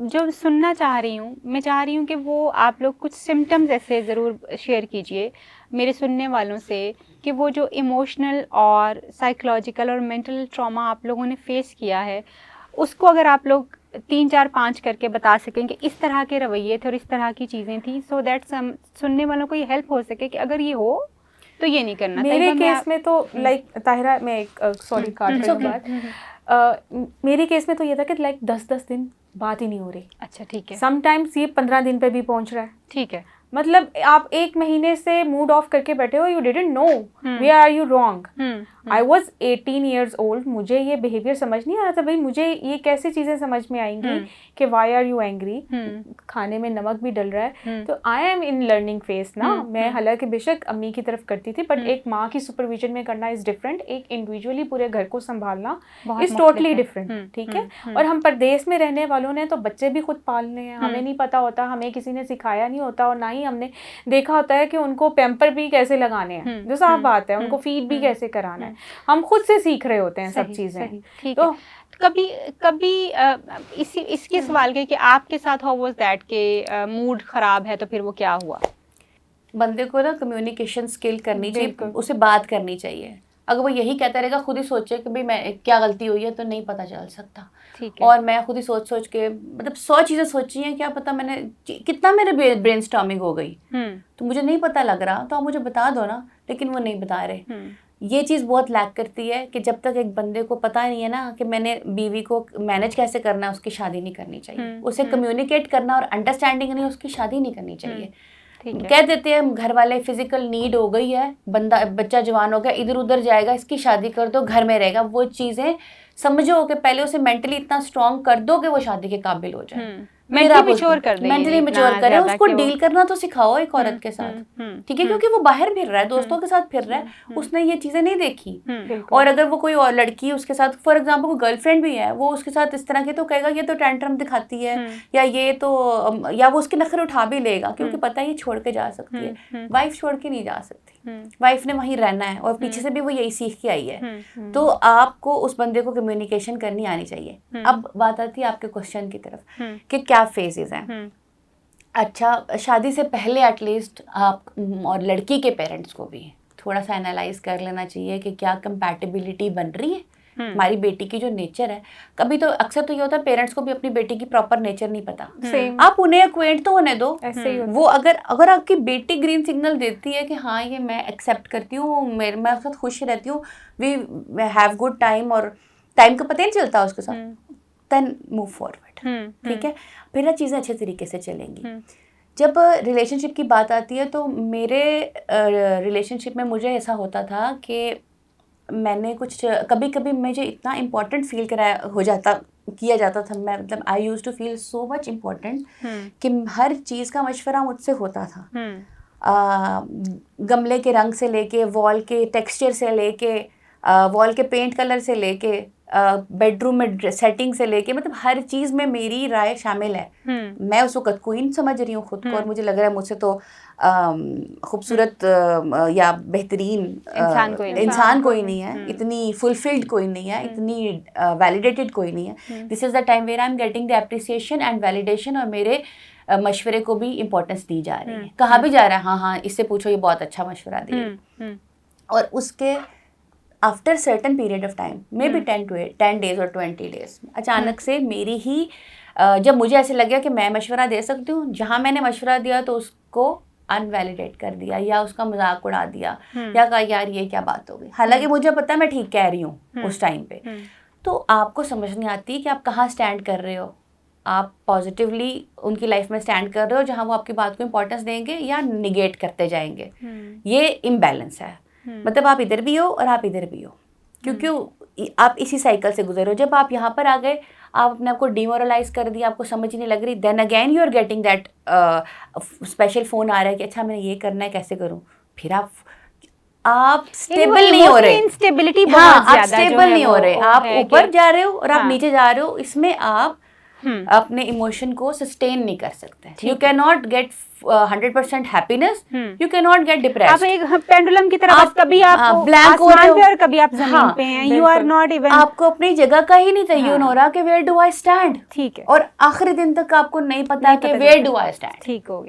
जो सुनना चाह रही हूँ, मैं चाह रही हूँ कि वो आप लोग कुछ सिम्टम्स ऐसे ज़रूर शेयर कीजिए मेरे सुनने वालों से कि वो जो इमोशनल और साइकोलॉजिकल और मेंटल ट्रॉमा आप लोगों ने फेस किया है, उसको अगर आप लोग 3, 4, 5 करके बता सकें कि इस तरह के रवैये थे और इस तरह की चीज़ें थी, सो दैट सुनने वालों को ये हेल्प हो सके कि अगर ये हो तो ये नहीं करना। मेरे केस में तो लाइक ताहिरा, मैं एक सॉरी काट रही हूँ बात, मेरे केस में तो ये था कि लाइक 10-10 दिन बात ही नहीं हो रही। अच्छा, ठीक है। समटाइम्स ये 15 दिन पे भी पहुंच रहा है। ठीक है। मतलब आप 1 महीने से मूड ऑफ करके बैठे हो, you didn't know where are you wrong. I was 18 years old, मुझे ये बिहेवियर समझ नहीं आ रहा था भाई, मुझे ये कैसी चीज़ें समझ में आएंगी कि वाई आर यू एंग्री, खाने में नमक भी डल रहा है। तो I am in learning phase ना। मैं हालांकि बेशक अम्मी की तरफ करती थी, बट एक माँ की सुपरविजन में करना इज़ डिफरेंट, एक इंडिविजुअली पूरे घर को संभालना इज़ टोटली डिफरेंट। ठीक है। और हम परदेश में रहने वालों ने तो बच्चे भी खुद पालने हैं, हमें नहीं पता होता, हमें किसी ने सिखाया नहीं होता, और ना ही हमने देखा होता है कि उनको पैम्पर भी कैसे लगाने हैं, जो साफ बात है, उनको फीड भी कैसे कराना है। हम खुद से सीख रहे होते हैं सब चीजें। तो कभी इसके सवाल के कि आपके साथ हाउ वाज दैट के मूड खराब है तो फिर वो क्या हुआ? बंदे को ना कम्युनिकेशन स्किल करनी चाहिए, उसे बात करनी चाहिए। अगर वो यही कहता रहेगा, खुद ही सोचे कि भाई मैं क्या गलती हुई है, तो नहीं पता चल सकता। और मैं खुद ही सोच के मतलब 100 चीज़ें सोची हैं, क्या पता मैंने कितना मेरे ब्रेन स्टॉर्मिंग हो गई, तो मुझे नहीं पता लग रहा, तो आप मुझे बता दो ना, लेकिन वो नहीं बता रहे। ये चीज़ बहुत लैक करती है कि जब तक एक बंदे को पता नहीं है ना कि मैंने बीवी को मैनेज कैसे करना है, उसकी शादी नहीं करनी चाहिए। उसे कम्युनिकेट करना और अंडरस्टैंडिंग नहीं, उसकी शादी नहीं करनी चाहिए। कह देते हैं घर वाले फिजिकल नीड हो गई है, बच्चा जवान हो गया, इधर उधर जाएगा, इसकी शादी कर दो, घर में रहेगा। वो चीज़ें समझो कि पहले उसे मेंटली इतना स्ट्रॉन्ग कर दो कि वो शादी के काबिल हो जाए। मेंटली मैच्योर कर दें, मेंटली मैच्योर करे, उसको डील करना तो सिखाओ एक औरत के साथ। ठीक है, क्योंकि वो बाहर फिर रहा है, दोस्तों के साथ फिर रहा है, उसने ये चीजें नहीं देखी। और अगर वो कोई और लड़की उसके साथ, फॉर एग्जांपल कोई गर्लफ्रेंड भी है, वो उसके साथ इस तरह की, तो कहेगा ये तो टेंट्रम दिखाती है, या ये तो, या वो उसके नखरे उठा भी लेगा, क्योंकि पता है ये छोड़ के जा सकती है। वाइफ छोड़ के नहीं जा सकती, वाइफ ने वहीं रहना है, और पीछे से भी वो यही सीख के आई है। तो आपको उस बंदे को कम्युनिकेशन करनी आनी चाहिए। अब बात आती है आपके क्वेश्चन की तरफ कि क्या फेजेस हैं। अच्छा, शादी से पहले एटलीस्ट आप और लड़की के पेरेंट्स को भी थोड़ा सा एनालाइज कर लेना चाहिए कि क्या कंपैटिबिलिटी बन रही है। हमारी बेटी की जो नेचर है, कभी तो अक्सर तो ये होता है पेरेंट्स को भी अपनी बेटी की प्रॉपर नेचर नहीं पता। आप उन्हें एक्वेंट तो होने दो। वो अगर आपकी बेटी ग्रीन सिग्नल देती है कि हाँ ये मैं एक्सेप्ट करती हूँ, मैं उसके साथ खुश रहती हूँ, वी हैव गुड टाइम, और टाइम का पता ही नहीं चलता उसके साथ, देन मूव फॉरवर्ड। ठीक है, फिर ना चीज़ें अच्छे तरीके से चलेंगी। जब रिलेशनशिप की बात आती है, तो मेरे रिलेशनशिप में मुझे ऐसा होता था कि मैंने कुछ कभी कभी मुझे इतना इम्पोर्टेंट फील किया जाता था, मैं मतलब I used to feel so much important कि हर चीज़ का मशवरा मुझसे होता था। गमले के रंग से लेके, वॉल के टेक्सचर से लेके, वॉल के पेंट कलर से लेके, बेडरूम में सेटिंग से लेके, मतलब हर चीज़ में मेरी राय शामिल है। मैं उस वक्त क्वीन समझ रही हूँ खुद को, और मुझे लग रहा है मुझसे तो खूबसूरत या बेहतरीन इंसान कोई नहीं है, इतनी फुलफिल्ड कोई नहीं है, इतनी वैलिडेटेड कोई नहीं है। This is the time where I am getting the appreciation and validation, और मेरे मशवरे को भी इम्पोर्टेंस दी जा रही है। कहा भी जा रहा है हाँ हाँ इससे पूछो, ये बहुत अच्छा मशवरा दिए। और उसके after certain period of time, may be 10 days और 20 days, अचानक से मेरी ही जब मुझे ऐसे लग गया कि मैं मशवरा दे सकती हूँ, जहाँ मैंने मशवरा दिया तो उसको अनवैलिडेट कर दिया, या उसका मजाक उड़ा दिया, या कहा यार ये क्या बात हो गई, हालांकि मुझे पता है मैं ठीक कह रही हूँ उस टाइम पे। तो आपको समझ नहीं आती कि आप कहाँ स्टैंड कर रहे हो। आप पॉजिटिवली उनकी लाइफ में स्टैंड कर रहे हो जहाँ वो आपकी बात को इम्पोर्टेंस देंगे, या निगेट करते जाएंगे। ये इम्बैलेंस है। मतलब आप इधर भी हो और आप इधर भी हो, क्योंकि आप इसी साइकिल से गुजरे हो। जब आप यहाँ पर आ गए, आप अपने आप को डिमोरलाइज कर दिया, आपको समझ ही नहीं लग रही, then again you are getting that special phone आ रहा है कि अच्छा मैंने ये करना है, कैसे करूँ। फिर आप स्टेबल नहीं हो रहे, इंस्टेबिलिटी हाँ आप स्टेबल नहीं हो रहे, आप ऊपर जा रहे हो और आप नीचे जा रहे हो। इसमें आप अपने इमोशन को सस्टेन नहीं कर सकते। You can not gate 100% happiness, you can not get depressed. आप एक पेंडुलम की तरह, बस कभी आप ब्लैंक हो आसमान रहे पे हो और कभी आप जमीन पे हैं, यू आर नॉट इवन, आपको अपनी जगह का ही नहीं तय्युन हो रहा कि वेयर डू आई स्टैंड, ठीक है, और आखिरी दिन तक आपको नहीं पता कि वेयर डू आई स्टैंड। ठीक हो गया।